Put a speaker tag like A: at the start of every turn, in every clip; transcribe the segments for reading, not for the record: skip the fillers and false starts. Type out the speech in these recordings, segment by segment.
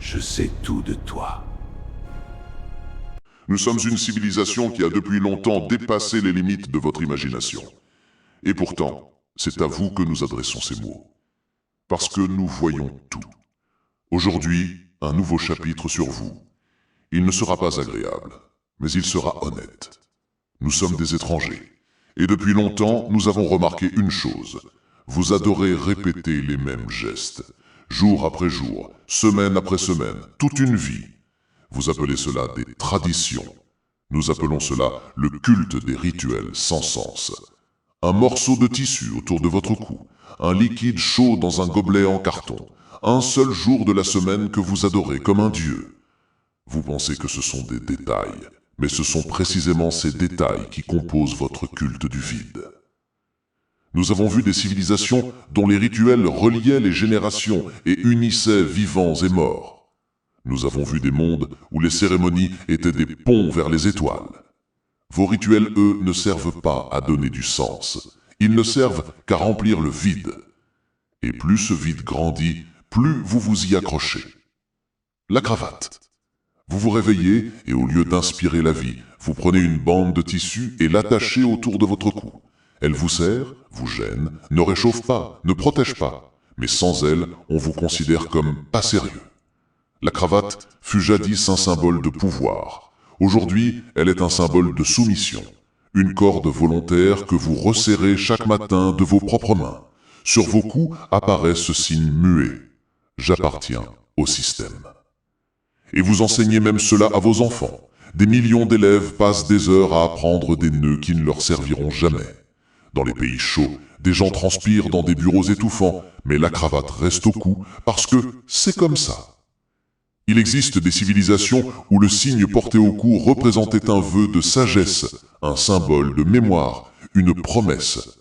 A: Je sais tout de toi.
B: Nous sommes une civilisation qui a depuis longtemps dépassé les limites de votre imagination. Et pourtant, c'est à vous que nous adressons ces mots. Parce que nous voyons tout. Aujourd'hui, un nouveau chapitre sur vous. Il ne sera pas agréable, mais il sera honnête. Nous sommes des étrangers. Et depuis longtemps, nous avons remarqué une chose. Vous adorez répéter les mêmes gestes. Jour après jour, semaine après semaine, toute une vie. Vous appelez cela des traditions. Nous appelons cela le culte des rituels sans sens. Un morceau de tissu autour de votre cou, un liquide chaud dans un gobelet en carton, un seul jour de la semaine que vous adorez comme un dieu. Vous pensez que ce sont des détails, mais ce sont précisément ces détails qui composent votre culte du vide. Nous avons vu des civilisations dont les rituels reliaient les générations et unissaient vivants et morts. Nous avons vu des mondes où les cérémonies étaient des ponts vers les étoiles. Vos rituels, eux, ne servent pas à donner du sens. Ils ne servent qu'à remplir le vide. Et plus ce vide grandit, plus vous vous y accrochez. La cravate. Vous vous réveillez et au lieu d'inspirer la vie, vous prenez une bande de tissu et l'attachez autour de votre cou. Elle vous serre, vous gêne, ne réchauffe pas, ne protège pas. Mais sans elle, on vous considère comme pas sérieux. La cravate fut jadis un symbole de pouvoir. Aujourd'hui, elle est un symbole de soumission. Une corde volontaire que vous resserrez chaque matin de vos propres mains. Sur vos coups apparaît ce signe muet. J'appartiens au système. Et vous enseignez même cela à vos enfants. Des millions d'élèves passent des heures à apprendre des nœuds qui ne leur serviront jamais. Dans les pays chauds, des gens transpirent dans des bureaux étouffants, mais la cravate reste au cou parce que c'est comme ça. Il existe des civilisations où le signe porté au cou représentait un vœu de sagesse, un symbole de mémoire, une promesse.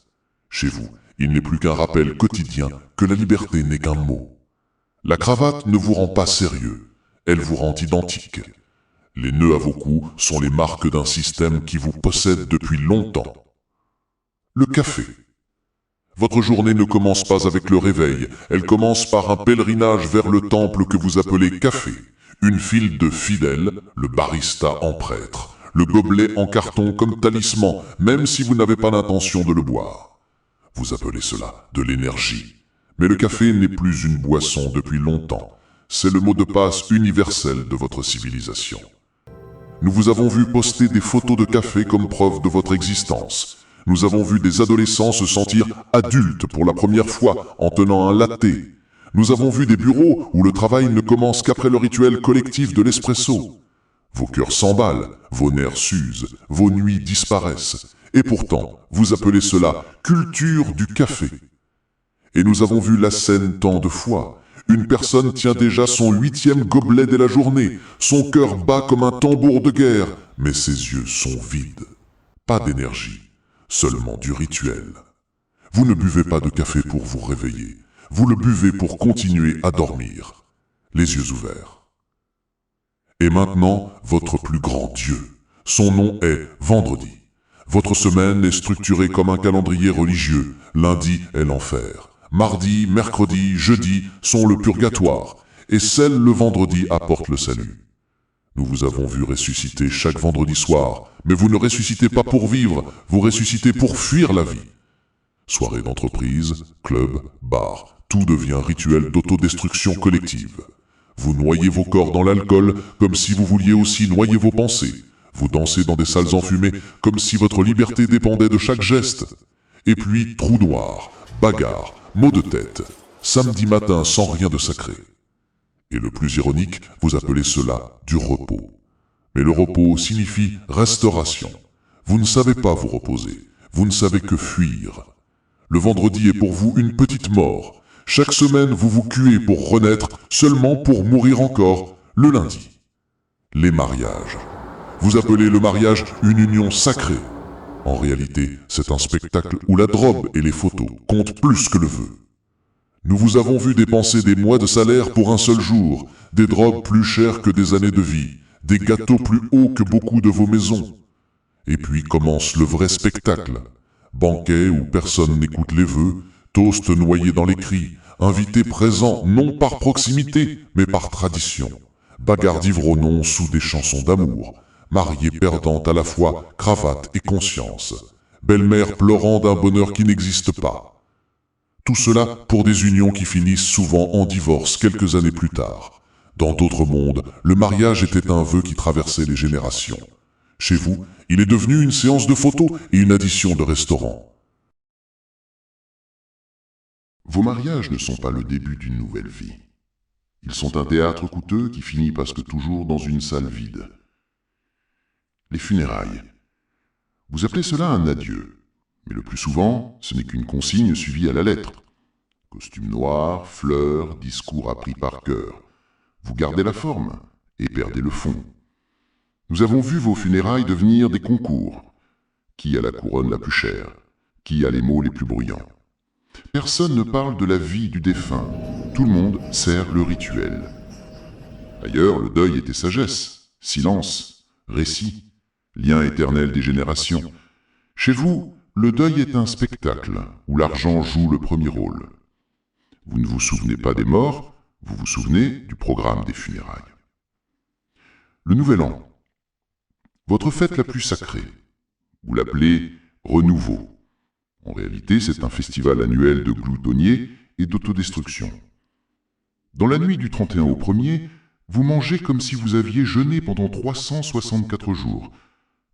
B: Chez vous, il n'est plus qu'un rappel quotidien que la liberté n'est qu'un mot. La cravate ne vous rend pas sérieux, elle vous rend identique. Les nœuds à vos coups sont les marques d'un système qui vous possède depuis longtemps. Le café. Votre journée ne commence pas avec le réveil, elle commence par un pèlerinage vers le temple que vous appelez café. Une file de fidèles, le barista en prêtre, le gobelet en carton comme talisman, même si vous n'avez pas l'intention de le boire. Vous appelez cela de l'énergie. Mais le café n'est plus une boisson depuis longtemps. C'est le mot de passe universel de votre civilisation. Nous vous avons vu poster des photos de café comme preuve de votre existence. Nous avons vu des adolescents se sentir adultes pour la première fois en tenant un latte. Nous avons vu des bureaux où le travail ne commence qu'après le rituel collectif de l'espresso. Vos cœurs s'emballent, vos nerfs s'usent, vos nuits disparaissent. Et pourtant, vous appelez cela culture du café. Et nous avons vu la scène tant de fois. Une personne tient déjà son 8e gobelet dès la journée. Son cœur bat comme un tambour de guerre, mais ses yeux sont vides. Pas d'énergie. Seulement du rituel. Vous ne buvez pas de café pour vous réveiller. Vous le buvez pour continuer à dormir, les yeux ouverts. Et maintenant, votre plus grand Dieu. Son nom est Vendredi. Votre semaine est structurée comme un calendrier religieux. Lundi est l'enfer. Mardi, mercredi, jeudi sont le purgatoire. Et seul le vendredi apporte le salut. Nous vous avons vu ressusciter chaque vendredi soir, mais vous ne ressuscitez pas pour vivre, vous ressuscitez pour fuir la vie. Soirée d'entreprise, club, bar, tout devient rituel d'autodestruction collective. Vous noyez vos corps dans l'alcool comme si vous vouliez aussi noyer vos pensées. Vous dansez dans des salles enfumées comme si votre liberté dépendait de chaque geste. Et puis, trou noir, bagarre, maux de tête, samedi matin sans rien de sacré. Et le plus ironique, vous appelez cela du repos. Mais le repos signifie restauration. Vous ne savez pas vous reposer, vous ne savez que fuir. Le vendredi est pour vous une petite mort. Chaque semaine, vous vous cuez pour renaître, seulement pour mourir encore, le lundi. Les mariages. Vous appelez le mariage une union sacrée. En réalité, c'est un spectacle où la drogue et les photos comptent plus que le vœu. Nous vous avons vu dépenser des mois de salaire pour un seul jour, des drogues plus chères que des années de vie, des gâteaux plus hauts que beaucoup de vos maisons. Et puis commence le vrai spectacle. Banquet où personne n'écoute les vœux, toast noyé dans les cris, invités présents non par proximité, mais par tradition. Bagarre d'ivronons sous des chansons d'amour. Mariée perdante à la fois cravate et conscience. Belle-mère pleurant d'un bonheur qui n'existe pas. Tout cela pour des unions qui finissent souvent en divorce quelques années plus tard. Dans d'autres mondes, le mariage était un vœu qui traversait les générations. Chez vous, il est devenu une séance de photos et une addition de restaurants. Vos mariages ne sont pas le début d'une nouvelle vie. Ils sont un théâtre coûteux qui finit presque toujours dans une salle vide. Les funérailles. Vous appelez cela un adieu, mais le plus souvent, ce n'est qu'une consigne suivie à la lettre. Costume noir, fleurs, discours appris par cœur. Vous gardez la forme et perdez le fond. Nous avons vu vos funérailles devenir des concours. Qui a la couronne la plus chère? Qui a les mots les plus bruyants? Personne ne parle de la vie du défunt. Tout le monde sert le rituel. Ailleurs, le deuil était sagesse, silence, récit, lien éternel des générations. Chez vous, le deuil est un spectacle où l'argent joue le premier rôle. Vous ne vous souvenez pas des morts, vous vous souvenez du programme des funérailles. Le Nouvel An. Votre fête la plus sacrée. Vous l'appelez Renouveau. En réalité, c'est un festival annuel de gloutonniers et d'autodestruction. Dans la nuit du 31 au 1er, vous mangez comme si vous aviez jeûné pendant 364 jours.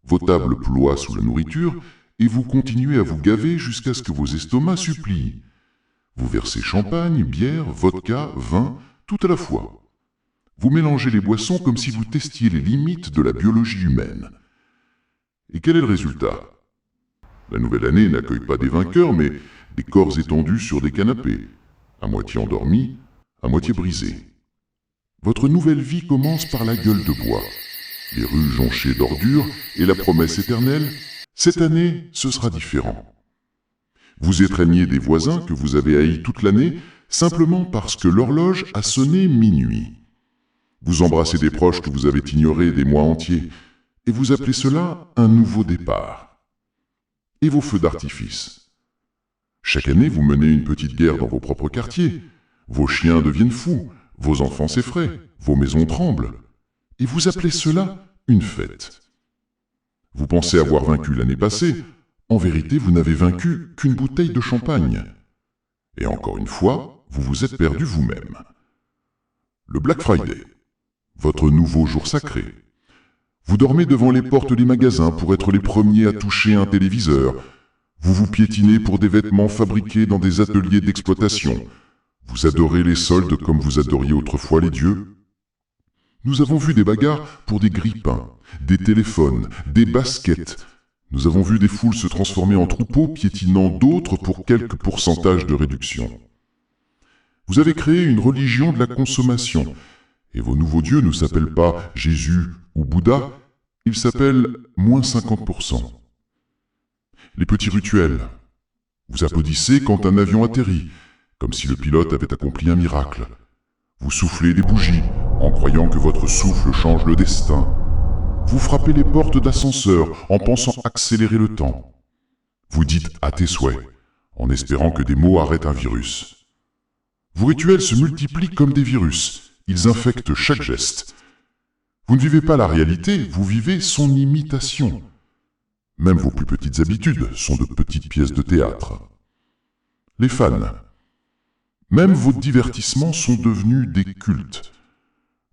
B: Vos tables ploient sous la nourriture et vous continuez à vous gaver jusqu'à ce que vos estomacs supplient. Vous versez champagne, bière, vodka, vin, tout à la fois. Vous mélangez les boissons comme si vous testiez les limites de la biologie humaine. Et quel est le résultat? La nouvelle année n'accueille pas des vainqueurs, mais des corps étendus sur des canapés, à moitié endormis, à moitié brisés. Votre nouvelle vie commence par la gueule de bois, les rues jonchées d'ordures et la promesse éternelle, cette année, ce sera différent. Vous étreignez des voisins que vous avez haïs toute l'année, simplement parce que l'horloge a sonné minuit. Vous embrassez des proches que vous avez ignorés des mois entiers, et vous appelez cela un nouveau départ. Et vos feux d'artifice. Chaque année, vous menez une petite guerre dans vos propres quartiers. Vos chiens deviennent fous, vos enfants s'effraient, vos maisons tremblent. Et vous appelez cela une fête. Vous pensez avoir vaincu l'année passée. En vérité, vous n'avez vaincu qu'une bouteille de champagne. Et encore une fois, vous vous êtes perdu vous-même. Le Black Friday, votre nouveau jour sacré. Vous dormez devant les portes des magasins pour être les premiers à toucher un téléviseur. Vous vous piétinez pour des vêtements fabriqués dans des ateliers d'exploitation. Vous adorez les soldes comme vous adoriez autrefois les dieux. Nous avons vu des bagarres pour des grille-pains, des téléphones, des baskets. Nous avons vu des foules se transformer en troupeaux piétinant d'autres pour quelques pourcentages de réduction. Vous avez créé une religion de la consommation. Et vos nouveaux dieux ne s'appellent pas Jésus ou Bouddha, ils s'appellent moins 50%. Les petits rituels. Vous applaudissez quand un avion atterrit, comme si le pilote avait accompli un miracle. Vous soufflez des bougies, en croyant que votre souffle change le destin. Vous frappez les portes d'ascenseur en pensant accélérer le temps. Vous dites à tes souhaits, en espérant que des mots arrêtent un virus. Vos rituels se multiplient comme des virus. Ils infectent chaque geste. Vous ne vivez pas la réalité, vous vivez son imitation. Même vos plus petites habitudes sont de petites pièces de théâtre. Les fans. Même vos divertissements sont devenus des cultes.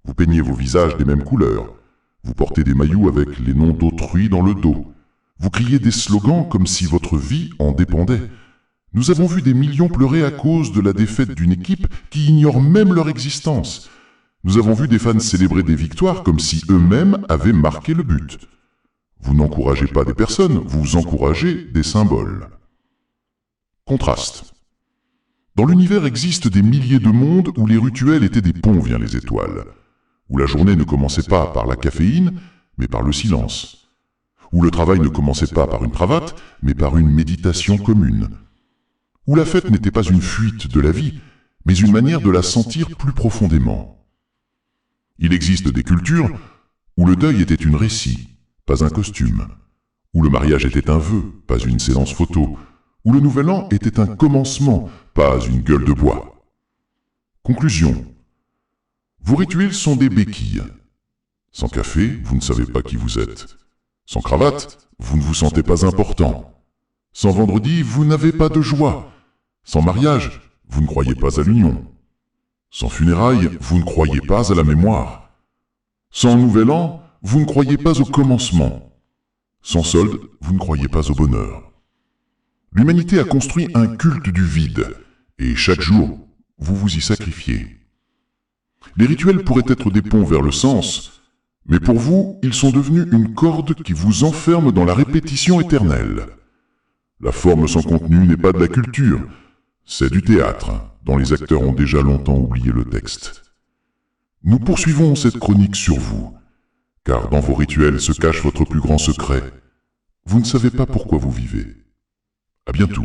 B: Vous peignez vos visages des mêmes couleurs. Vous portez des maillots avec les noms d'autrui dans le dos. Vous criez des slogans comme si votre vie en dépendait. Nous avons vu des millions pleurer à cause de la défaite d'une équipe qui ignore même leur existence. Nous avons vu des fans célébrer des victoires comme si eux-mêmes avaient marqué le but. Vous n'encouragez pas des personnes, vous encouragez des symboles. Contraste. Dans l'univers existent des milliers de mondes où les rituels étaient des ponts vers les étoiles, où la journée ne commençait pas par la caféine, mais par le silence, où le travail ne commençait pas par une cravate, mais par une méditation commune, où la fête n'était pas une fuite de la vie, mais une manière de la sentir plus profondément. Il existe des cultures où le deuil était une récit, pas un costume, où le mariage était un vœu, pas une séance photo, où le nouvel an était un commencement, pas une gueule de bois. Conclusion. Vos rituels sont des béquilles. Sans café, vous ne savez pas qui vous êtes. Sans cravate, vous ne vous sentez pas important. Sans vendredi, vous n'avez pas de joie. Sans mariage, vous ne croyez pas à l'union. Sans funérailles, vous ne croyez pas à la mémoire. Sans nouvel an, vous ne croyez pas au commencement. Sans solde, vous ne croyez pas au bonheur. L'humanité a construit un culte du vide, et chaque jour, vous vous y sacrifiez. Les rituels pourraient être des ponts vers le sens, mais pour vous, ils sont devenus une corde qui vous enferme dans la répétition éternelle. La forme sans contenu n'est pas de la culture, c'est du théâtre, dont les acteurs ont déjà longtemps oublié le texte. Nous poursuivons cette chronique sur vous, car dans vos rituels se cache votre plus grand secret. Vous ne savez pas pourquoi vous vivez. À bientôt.